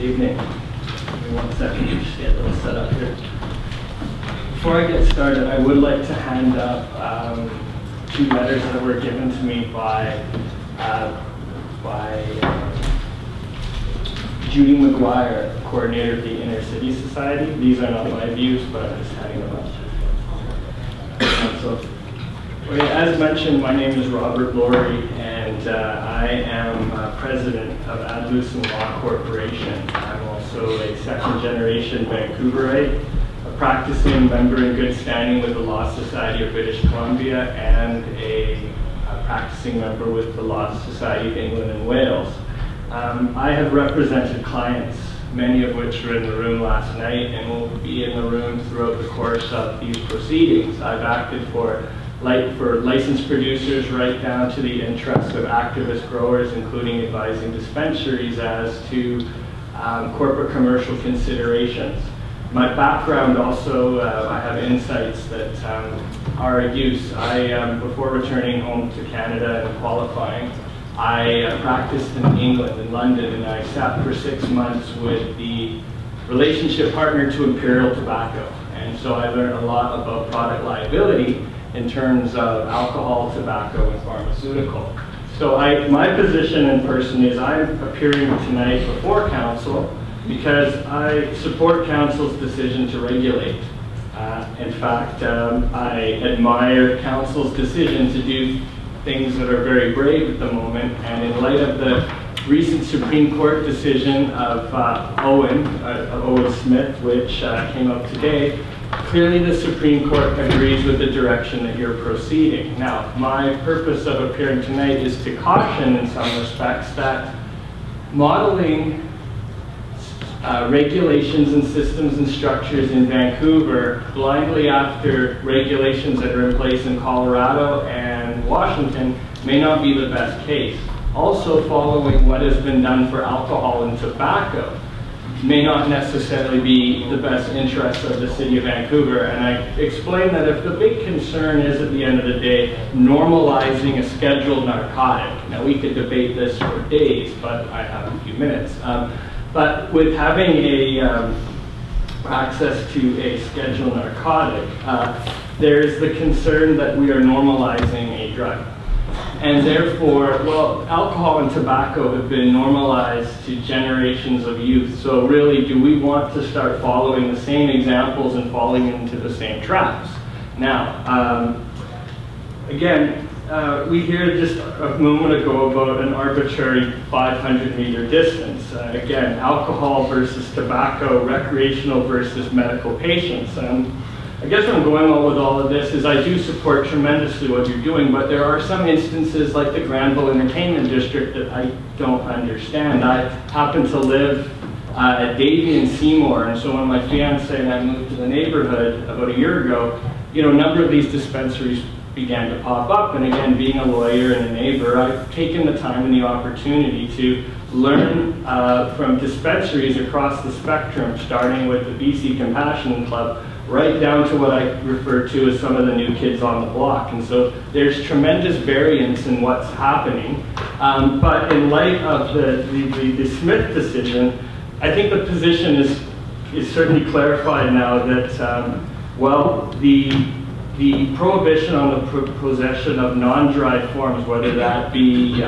Evening. Give me 1 second to just get a little set up here. Before I get started, I would like to hand up 2 letters that were given to me by Judy McGuire, coordinator of the Inner City Society. These are not my views, but I'm just handing them up. So, as mentioned, my name is Robert Laurie, and I am president of Adlucent Law Corporation. I'm also a second-generation Vancouverite, a practicing member in good standing with the Law Society of British Columbia, and a practicing member with the Law Society of England and Wales. I have represented clients, many of which were in the room last night and will be in the room throughout the course of these proceedings. I've acted for licensed producers right down to the interests of activist growers, including advising dispensaries as to corporate commercial considerations. My background also, I have insights that are of use. Before returning home to Canada and qualifying, I practiced in England, in London, and I sat for 6 months with the relationship partner to Imperial Tobacco. And so I learned a lot about product liability in terms of alcohol, tobacco, and pharmaceutical. So my position in person is I'm appearing tonight before council because I support council's decision to regulate. In fact, I admire council's decision to do things that are very brave at the moment, and in light of the recent Supreme Court decision of Owen Smith, which came out today, clearly the Supreme Court agrees with the direction that you're proceeding. Now, my purpose of appearing tonight is to caution in some respects that modeling regulations and systems and structures in Vancouver blindly after regulations that are in place in Colorado and Washington may not be the best case. Also, following what has been done for alcohol and tobacco may not necessarily be the best interest of the city of Vancouver. And I explained that if the big concern is at the end of the day normalizing a scheduled narcotic, now we could debate this for days, but I have a few minutes. But with having access to a scheduled narcotic, there's the concern that we are normalizing a drug. And therefore, well, alcohol and tobacco have been normalized to generations of youth. So really, do we want to start following the same examples and falling into the same traps? Now, again, we heard just a moment ago about an arbitrary 500-meter distance. Again, alcohol versus tobacco, recreational versus medical patients. I guess where I'm going on with all of this is I do support tremendously what you're doing, but there are some instances like the Granville Entertainment District that I don't understand. I happen to live at Davie and Seymour, and so when my fiance and I moved to the neighborhood about a year ago, a number of these dispensaries began to pop up, and again, being a lawyer and a neighbor, I've taken the time and the opportunity to learn from dispensaries across the spectrum, starting with the BC Compassion Club, right down to what I refer to as some of the new kids on the block. And so there's tremendous variance in what's happening. But in light of the Smith decision, I think the position is certainly clarified now that, well, the prohibition on the possession of non-dried forms, whether that be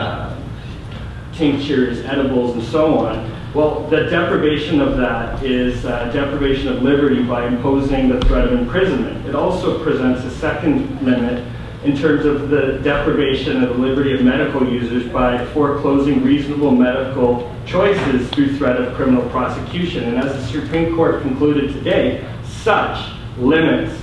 tinctures, edibles, and so on, well, the deprivation of that is deprivation of liberty by imposing the threat of imprisonment. It also presents a second limit in terms of the deprivation of the liberty of medical users by foreclosing reasonable medical choices through threat of criminal prosecution. And as the Supreme Court concluded today, such limits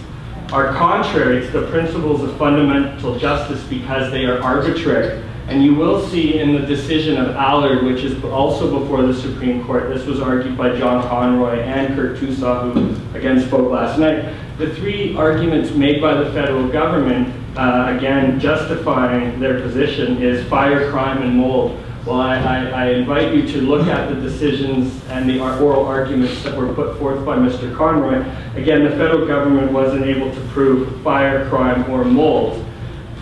are contrary to the principles of fundamental justice because they are arbitrary. And you will see in the decision of Allard, which is also before the Supreme Court, this was argued by John Conroy and Kurt Tusaw, who again spoke last night, the 3 arguments made by the federal government, again justifying their position, is fire, crime, and mold. Well, I invite you to look at the decisions and the oral arguments that were put forth by Mr. Conroy. Again, the federal government wasn't able to prove fire, crime, or mold.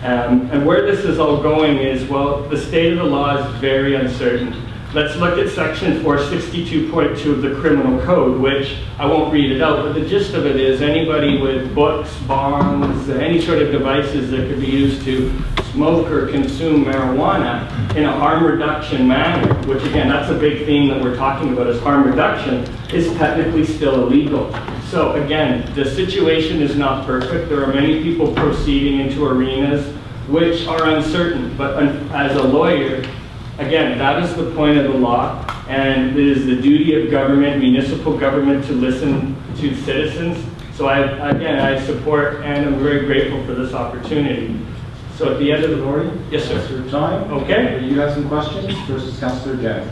And where this is all going is, well, the state of the law is very uncertain. Let's look at section 462.2 of the criminal code, which I won't read it out, but the gist of it is anybody with books, bonds, any sort of devices that could be used to smoke or consume marijuana in a harm reduction manner, which again, that's a big theme that we're talking about, is harm reduction, is technically still illegal. So again, the situation is not perfect. There are many people proceeding into arenas which are uncertain, but as a lawyer, again, that is the point of the law, and it is the duty of government, municipal government, to listen to citizens. So I support and I'm very grateful for this opportunity. So at the end of the Laurie? Yes, sir. Councillor Time. Okay. You have some questions? First is Councillor Jay.